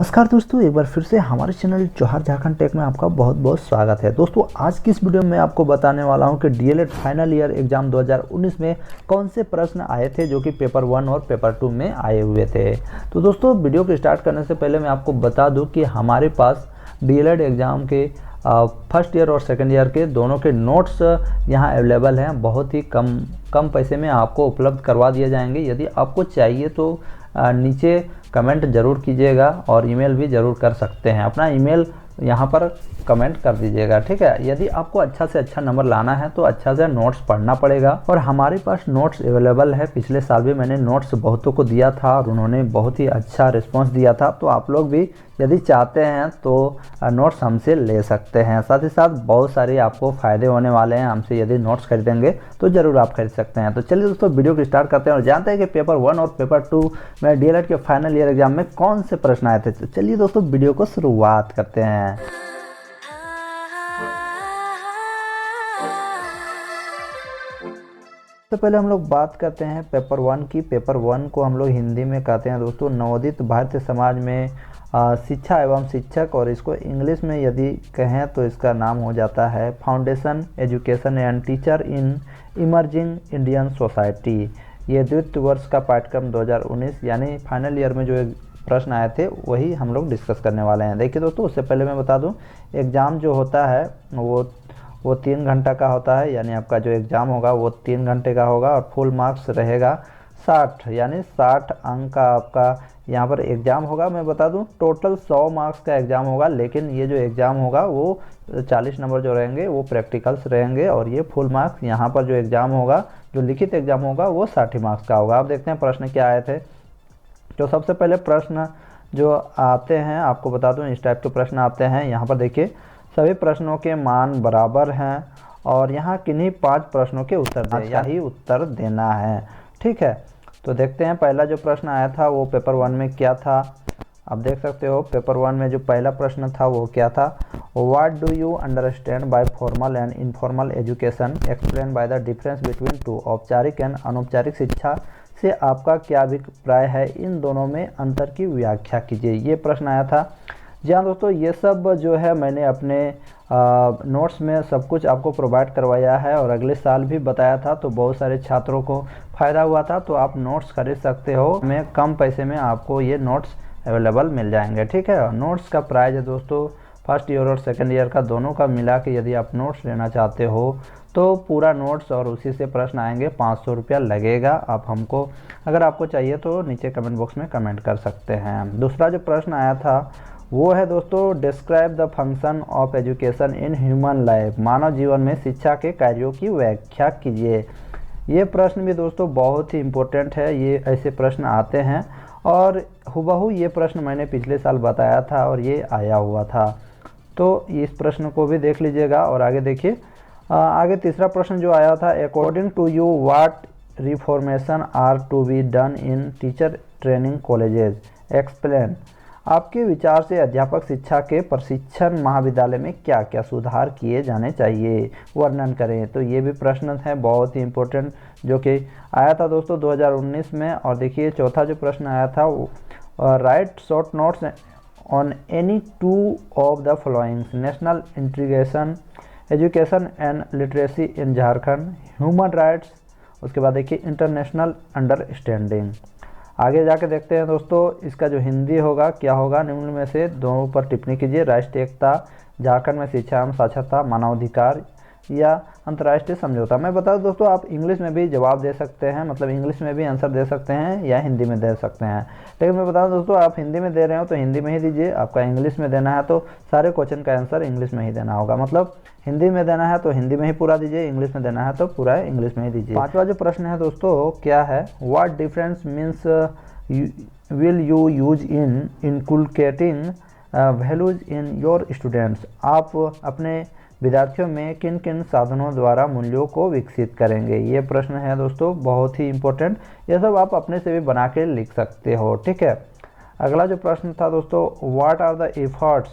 नमस्कार दोस्तों, एक बार फिर से हमारे चैनल जौहर झारखंड टेक में आपका बहुत बहुत स्वागत है। दोस्तों आज की इस वीडियो में आपको बताने वाला हूं कि डीएलएड फाइनल ईयर एग्जाम 2019 में कौन से प्रश्न आए थे जो कि पेपर 1 और पेपर 2 में आए हुए थे। तो दोस्तों वीडियो को स्टार्ट करने से पहले मैं आपको बता दूं कि हमारे पास डीएलएड एग्ज़ाम के फर्स्ट ईयर और सेकेंड ईयर के दोनों के नोट्स यहाँ अवेलेबल हैं। बहुत ही कम पैसे में आपको उपलब्ध करवा दिए जाएंगे। यदि आपको चाहिए तो नीचे कमेंट ज़रूर कीजिएगा और ईमेल भी ज़रूर कर सकते हैं। अपना ईमेल यहाँ पर कमेंट कर दीजिएगा, ठीक है। यदि आपको अच्छा से अच्छा नंबर लाना है तो अच्छा से नोट्स पढ़ना पड़ेगा और हमारे पास नोट्स अवेलेबल है। पिछले साल भी मैंने नोट्स बहुतों को दिया था और उन्होंने बहुत ही अच्छा रिस्पांस दिया था। तो आप लोग भी यदि चाहते हैं तो नोट्स हमसे ले सकते हैं। साथ ही साथ बहुत सारे आपको फ़ायदे होने वाले हैं हमसे। यदि नोट्स खरीदेंगे तो ज़रूर आप खरीद सकते हैं। तो चलिए दोस्तों वीडियो को स्टार्ट करते हैं और जानते हैं कि पेपर 1 और पेपर 2 में डीएलएड के फाइनल ईयर एग्जाम में कौन से प्रश्न आए थे। तो चलिए दोस्तों वीडियो को शुरुआत करते हैं। तो पहले हम लोग बात करते हैं पेपर 1 की। पेपर 1 को हम लोग हिंदी में कहते हैं दोस्तों नवोदित भारतीय समाज में शिक्षा एवं शिक्षक, और इसको इंग्लिश में यदि कहें तो इसका नाम हो जाता है foundation education and teacher in emerging Indian society. ये द्वितीय वर्ष का पाठ्यक्रम 2019 यानी फाइनल ईयर में जो प्रश्न आए थे वही हम लोग डिस्कस करने वाले हैं। देखिए दोस्तों, उससे पहले मैं बता दूं एग्ज़ाम जो होता है वो 3 घंटा का होता है। यानी आपका जो एग्ज़ाम होगा वो 3 घंटे का होगा और फुल मार्क्स रहेगा 60, यानी 60 अंक का आपका यहाँ पर एग्ज़ाम होगा। मैं बता दूं टोटल 100 मार्क्स का एग्ज़ाम होगा, लेकिन ये जो एग्ज़ाम होगा वो 40 नंबर जो रहेंगे वो प्रैक्टिकल्स रहेंगे और ये फुल मार्क्स यहाँ पर जो एग्ज़ाम होगा, जो लिखित एग्ज़ाम होगा वो 60 मार्क्स का होगा। आप देखते हैं प्रश्न क्या आए थे। तो सबसे पहले प्रश्न जो आते हैं आपको बता दूं इस टाइप के प्रश्न आते हैं। यहाँ पर देखिए सभी प्रश्नों के मान बराबर हैं और यहाँ किन्हीं 5 प्रश्नों के उत्तर दें या ही उत्तर देना है, ठीक है। तो देखते हैं पहला जो प्रश्न आया था वो पेपर 1 में क्या था। आप देख सकते हो पेपर 1 में जो पहला प्रश्न था वो क्या था। What do you understand bye formal and informal education, explain by the difference between two. औपचारिक एंड अनौपचारिक शिक्षा से आपका क्या अभिप्राय है, इन दोनों में अंतर की व्याख्या कीजिए। ये प्रश्न आया था। जी हाँ दोस्तों, ये सब जो है मैंने अपने नोट्स में सब कुछ आपको प्रोवाइड करवाया है और अगले साल भी बताया था, तो बहुत सारे छात्रों को फ़ायदा हुआ था। तो आप नोट्स खरीद सकते हो, में कम पैसे में आपको ये नोट्स अवेलेबल मिल जाएंगे, ठीक है। नोट्स का प्राइस है दोस्तों फर्स्ट ईयर और सेकेंड ईयर का दोनों का मिला के यदि आप नोट्स लेना चाहते हो तो पूरा नोट्स और उसी से प्रश्न आएंगे 500 रुपया लगेगा। आप हमको अगर आपको चाहिए तो नीचे कमेंट बॉक्स में कमेंट कर सकते हैं। दूसरा जो प्रश्न आया था वो है दोस्तों describe the function of education in human life. मानव जीवन में शिक्षा के कार्यों की व्याख्या कीजिए। ये प्रश्न भी दोस्तों बहुत ही इम्पोर्टेंट है। ये ऐसे प्रश्न आते हैं और हुबहू ये प्रश्न मैंने पिछले साल बताया था और ये आया हुआ था। तो इस प्रश्न को भी देख लीजिएगा और आगे देखिए। आगे तीसरा प्रश्न जो आया था according to you what reformation are to be done in teacher training colleges, explain. आपके विचार से अध्यापक शिक्षा के प्रशिक्षण महाविद्यालय में क्या क्या सुधार किए जाने चाहिए, वर्णन करें। तो ये भी प्रश्न है बहुत ही इम्पोर्टेंट जो कि आया था दोस्तों 2019 में। और देखिए चौथा जो प्रश्न आया था right short notes on any 2 of the followings, national integration education and literacy in Jharkhand, human rights, उसके बाद देखिए इंटरनेशनल अंडरस्टैंडिंग। आगे जाके देखते हैं दोस्तों इसका जो हिंदी होगा क्या होगा। निम्न में से दोनों पर टिप्पणी कीजिए। राष्ट्रीय एकता, झारखंड में शिक्षा एवं साक्षरता, मानवाधिकार या अंतर्राष्ट्रीय समझौता। मैं बता दूं दोस्तों आप इंग्लिश में भी जवाब दे सकते हैं, मतलब इंग्लिश में भी आंसर दे सकते हैं या हिंदी में दे सकते हैं। लेकिन मैं बता दूं दोस्तों आप हिंदी में दे रहे हो तो हिंदी में ही दीजिए। आपका इंग्लिश में देना है तो सारे क्वेश्चन का आंसर इंग्लिश में ही देना होगा। मतलब हिंदी में देना है तो हिंदी में ही पूरा दीजिए, इंग्लिश में देना है तो पूरा इंग्लिश में ही दीजिए। पांचवा जो प्रश्न है दोस्तों क्या है, what difference means will you use in inculcating values in your students. आप अपने विद्यार्थियों में किन किन साधनों द्वारा मूल्यों को विकसित करेंगे। ये प्रश्न है दोस्तों बहुत ही इम्पोर्टेंट। ये सब आप अपने से भी बना के लिख सकते हो, ठीक है। अगला जो प्रश्न था दोस्तों what are the efforts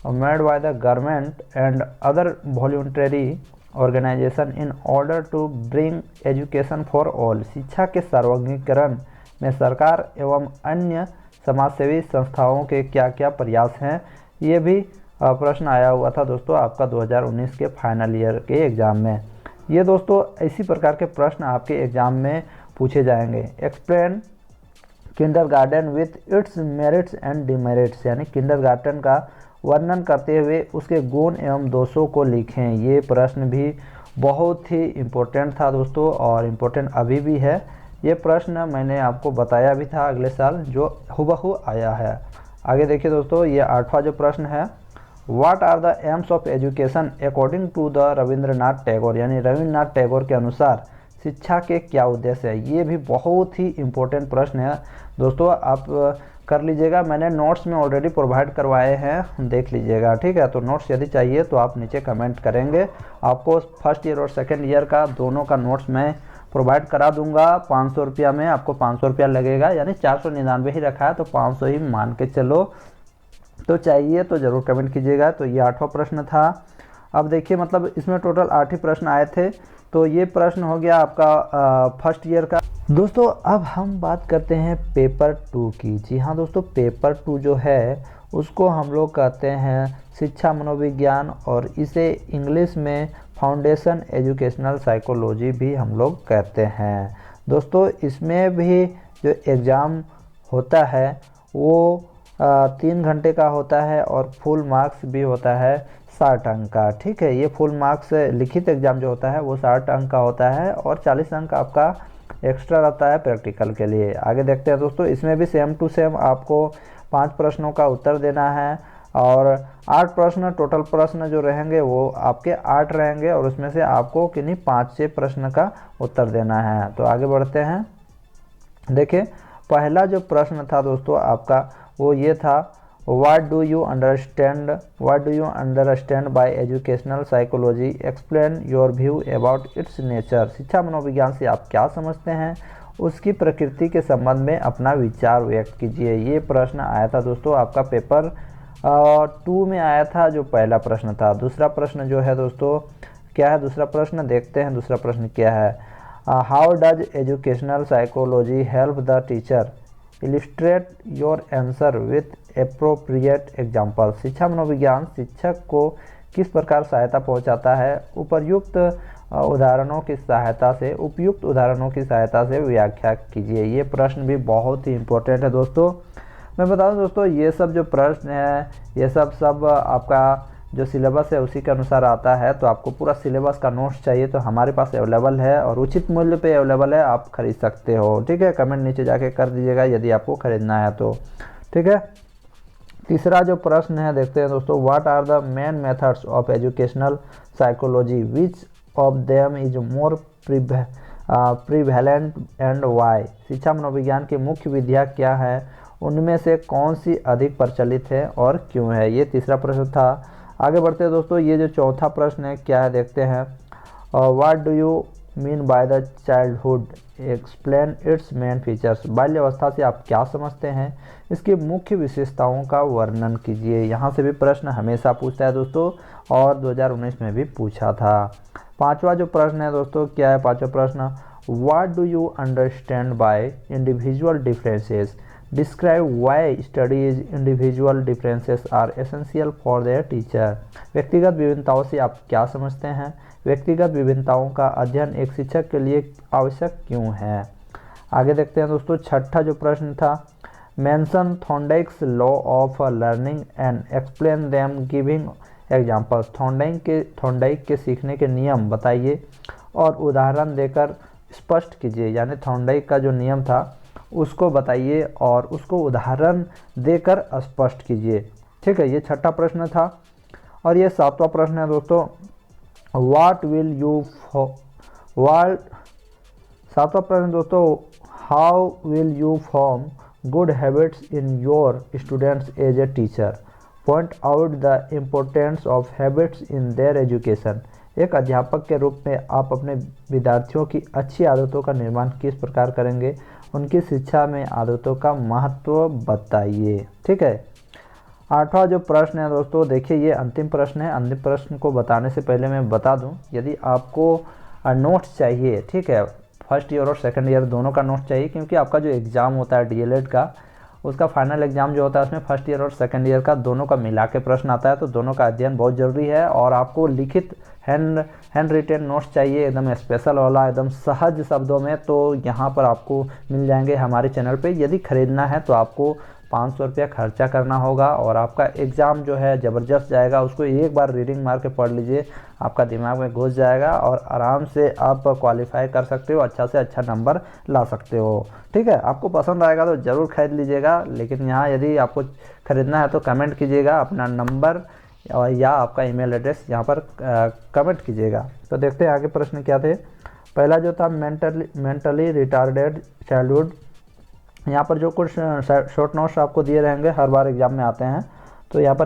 made by the government and other voluntary organisation in order to bring education for all. शिक्षा के सार्वजनिकरण में सरकार एवं अन्य समाजसेवी संस्थाओं के क्या क्या प्रयास हैं। ये भी प्रश्न आया हुआ था दोस्तों आपका 2019 के फाइनल ईयर के एग्ज़ाम में। ये दोस्तों इसी प्रकार के प्रश्न आपके एग्ज़ाम में पूछे जाएंगे। Explain kindergarten with its merits and demerits, यानी किंडरगार्टन का वर्णन करते हुए उसके गुण एवं दोषों को लिखें। ये प्रश्न भी बहुत ही इम्पोर्टेंट था दोस्तों और इम्पोर्टेंट अभी भी है। ये प्रश्न मैंने आपको बताया भी था अगले साल, जो हुबहू आया है। आगे देखिए दोस्तों, ये 8वां जो प्रश्न है, what are the aims of education according to the Rabindranath Tagore, यानी रविंद्रनाथ टैगोर के अनुसार शिक्षा के क्या उद्देश्य है। ये भी बहुत ही इम्पोर्टेंट प्रश्न है दोस्तों, आप कर लीजिएगा। मैंने नोट्स में ऑलरेडी प्रोवाइड करवाए हैं, देख लीजिएगा, ठीक है। तो नोट्स यदि चाहिए तो आप नीचे कमेंट करेंगे, आपको फर्स्ट ईयर और सेकेंड ईयर का दोनों का नोट्स मैं प्रोवाइड करा दूंगा 500 रुपया में। आपको 500 रुपया लगेगा, यानी 499 ही रखा है तो 500 ही मान के चलो। तो चाहिए तो ज़रूर कमेंट कीजिएगा। तो ये 8वां प्रश्न था। अब देखिए, मतलब इसमें टोटल 8 ही प्रश्न आए थे, तो ये प्रश्न हो गया आपका फर्स्ट ईयर का। दोस्तों अब हम बात करते हैं पेपर 2 की। जी हाँ दोस्तों, पेपर 2 जो है उसको हम लोग कहते हैं शिक्षा मनोविज्ञान, और इसे इंग्लिश में फाउंडेशन एजुकेशनल साइकोलॉजी भी हम लोग कहते हैं। दोस्तों इसमें भी जो एग्ज़ाम होता है वो 3 घंटे का होता है और फुल मार्क्स भी होता है 60 अंक का, ठीक है। ये फुल मार्क्स लिखित एग्ज़ाम जो होता है वो 60 अंक का होता है और 40 अंक आपका एक्स्ट्रा रहता है प्रैक्टिकल के लिए। आगे देखते हैं दोस्तों, इसमें भी सेम टू सेम आपको 5 प्रश्नों का उत्तर देना है और 8 प्रश्न, टोटल प्रश्न जो रहेंगे वो आपके 8 रहेंगे और उसमें से आपको किन्हीं 5-6 प्रश्न का उत्तर देना है। तो आगे बढ़ते हैं। देखिए पहला जो प्रश्न था दोस्तों आपका वो ये था, What do you understand by educational psychology? Explain your view about its nature. शिक्षा मनोविज्ञान से आप क्या समझते हैं, उसकी प्रकृति के संबंध में अपना विचार व्यक्त कीजिए। ये प्रश्न आया था दोस्तों आपका पेपर 2 में आया था, जो पहला प्रश्न था। दूसरा प्रश्न जो है दोस्तों क्या है, दूसरा प्रश्न देखते हैं दूसरा प्रश्न क्या है। How does educational psychology help the teacher? Illustrate your answer with appropriate example. शिक्षा मनोविज्ञान शिक्षक को किस प्रकार सहायता पहुंचाता है, उपयुक्त उदाहरणों की सहायता से व्याख्या कीजिए। ये प्रश्न भी बहुत ही इम्पोर्टेंट है दोस्तों। मैं बता दूं दोस्तों, ये सब जो प्रश्न है ये सब आपका जो सिलेबस है उसी के अनुसार आता है। तो आपको पूरा सिलेबस का नोट्स चाहिए तो हमारे पास अवेलेबल है और उचित मूल्य पे अवेलेबल है, आप खरीद सकते हो, ठीक है। कमेंट नीचे जाके कर दीजिएगा यदि आपको खरीदना है तो, ठीक है। तीसरा जो प्रश्न है देखते हैं दोस्तों, what are the main methods of educational psychology, which of them is more prevalent and why. शिक्षा मनोविज्ञान की मुख्य विधियाँ क्या है, उनमें से कौन सी अधिक प्रचलित है और क्यों है। ये तीसरा प्रश्न था। आगे बढ़ते हैं दोस्तों, ये जो चौथा प्रश्न है क्या है देखते हैं। What do you mean by the childhood, explain it's main features. बाल्यावस्था से आप क्या समझते हैं, इसकी मुख्य विशेषताओं का वर्णन कीजिए। यहाँ से भी प्रश्न हमेशा पूछता है दोस्तों और 2019 में भी पूछा था। पांचवा जो प्रश्न है दोस्तों क्या है, पांचवा प्रश्न, what do you understand by individual differences, describe why studies individual differences are essential for their teacher. व्यक्तिगत विभिन्नताओं से आप क्या समझते हैं, व्यक्तिगत विभिन्नताओं का अध्ययन एक शिक्षक के लिए आवश्यक क्यों है। आगे देखते हैं दोस्तों, छठा जो प्रश्न था, mention Thorndike's law of learning and explain them giving examples. Thorndike के सीखने के नियम बताइए और उदाहरण देकर स्पष्ट कीजिए। यानी थॉर्नडाइक का जो नियम था उसको बताइए और उसको उदाहरण देकर स्पष्ट कीजिए, ठीक है। ये छठा प्रश्न था। और ये सातवां प्रश्न है दोस्तों, सातवां प्रश्न दोस्तों, how will you form good habits in your students as a teacher, point out the importance of habits in their education. एक अध्यापक के रूप में आप अपने विद्यार्थियों की अच्छी आदतों का निर्माण किस प्रकार करेंगे, उनकी शिक्षा में आदतों का महत्व बताइए, ठीक है। आठवां जो प्रश्न है दोस्तों, देखिए ये अंतिम प्रश्न है। अंतिम प्रश्न को बताने से पहले मैं बता दूं, यदि आपको नोट्स चाहिए, ठीक है, फर्स्ट ईयर और सेकंड ईयर दोनों का नोट्स चाहिए, क्योंकि आपका जो एग्ज़ाम होता है डीएलएड का उसका फाइनल एग्जाम जो होता है उसमें फर्स्ट ईयर और सेकंड ईयर का दोनों का मिला के प्रश्न आता है, तो दोनों का अध्ययन बहुत ज़रूरी है। और आपको लिखित हैंड रिटेन नोट्स चाहिए एकदम स्पेशल वाला, एकदम सहज शब्दों में, तो यहाँ पर आपको मिल जाएंगे हमारे चैनल पे। यदि ख़रीदना है तो आपको 500 रुपया खर्चा करना होगा और आपका एग्ज़ाम जो है ज़बरदस्त जाएगा। उसको एक बार रीडिंग मार के पढ़ लीजिए, आपका दिमाग में घुस जाएगा और आराम से आप क्वालिफाई कर सकते हो, अच्छा से अच्छा नंबर ला सकते हो। ठीक है, आपको पसंद आएगा तो ज़रूर खरीद लीजिएगा। लेकिन यहाँ यदि आपको ख़रीदना है तो कमेंट कीजिएगा अपना नंबर और या आपका ईमेल एड्रेस यहाँ पर कमेंट कीजिएगा। तो देखते हैं आगे प्रश्न क्या थे। पहला जो था मेंटली रिटार्डेड चाइल्डहुड। यहाँ पर जो कुछ शॉर्ट नोट्स आपको दिए रहेंगे, हर बार एग्जाम में आते हैं, तो यहाँ पर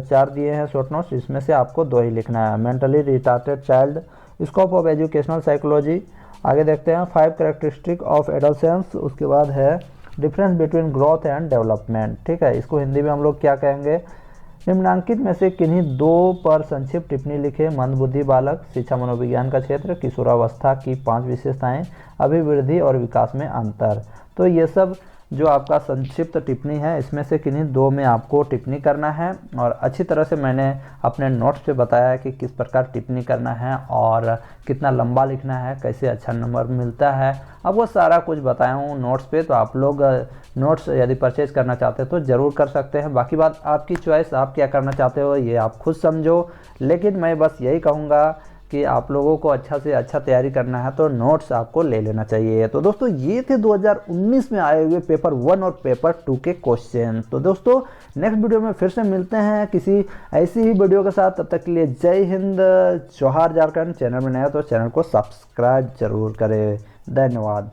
चार दिए हैं शॉर्ट नोट्स, इसमें से आपको 2 ही लिखना है। Mentally retarded child, scope of educational psychology. आगे देखते हैं 5 कैरेक्टरिस्टिक ऑफ एडोलसेंस। उसके बाद है difference between growth and development. ठीक है, इसको हिंदी में हम लोग क्या कहेंगे, निम्नांकित में से किन्हीं 2 पर संक्षिप्त टिप्पणी लिखे। मंदबुद्धि बालक, शिक्षा मनोविज्ञान का क्षेत्र, किशोरावस्था की 5 विशेषताएं, अभिवृद्धि और विकास में अंतर। तो ये सब जो आपका संक्षिप्त टिप्पणी है, इसमें से किन्हीं 2 में आपको टिप्पणी करना है। और अच्छी तरह से मैंने अपने नोट्स पे बताया है कि किस प्रकार टिप्पणी करना है और कितना लंबा लिखना है, कैसे अच्छा नंबर मिलता है, अब वो सारा कुछ बताया हूँ नोट्स पे। तो आप लोग नोट्स यदि परचेज करना चाहते हो तो ज़रूर कर सकते हैं। बाकी बात आपकी चॉइस, आप क्या करना चाहते हो ये आप खुद समझो। लेकिन मैं बस यही कहूँगा कि आप लोगों को अच्छा से अच्छा तैयारी करना है तो नोट्स आपको ले लेना चाहिए। तो दोस्तों ये थे 2019 में आए हुए पेपर 1 और पेपर 2 के क्वेश्चन। तो दोस्तों नेक्स्ट वीडियो में फिर से मिलते हैं किसी ऐसी ही वीडियो के साथ। तब तक के लिए जय हिंद, जोहार झारखंड। चैनल में नया तो चैनल को सब्सक्राइब जरूर करें। धन्यवाद।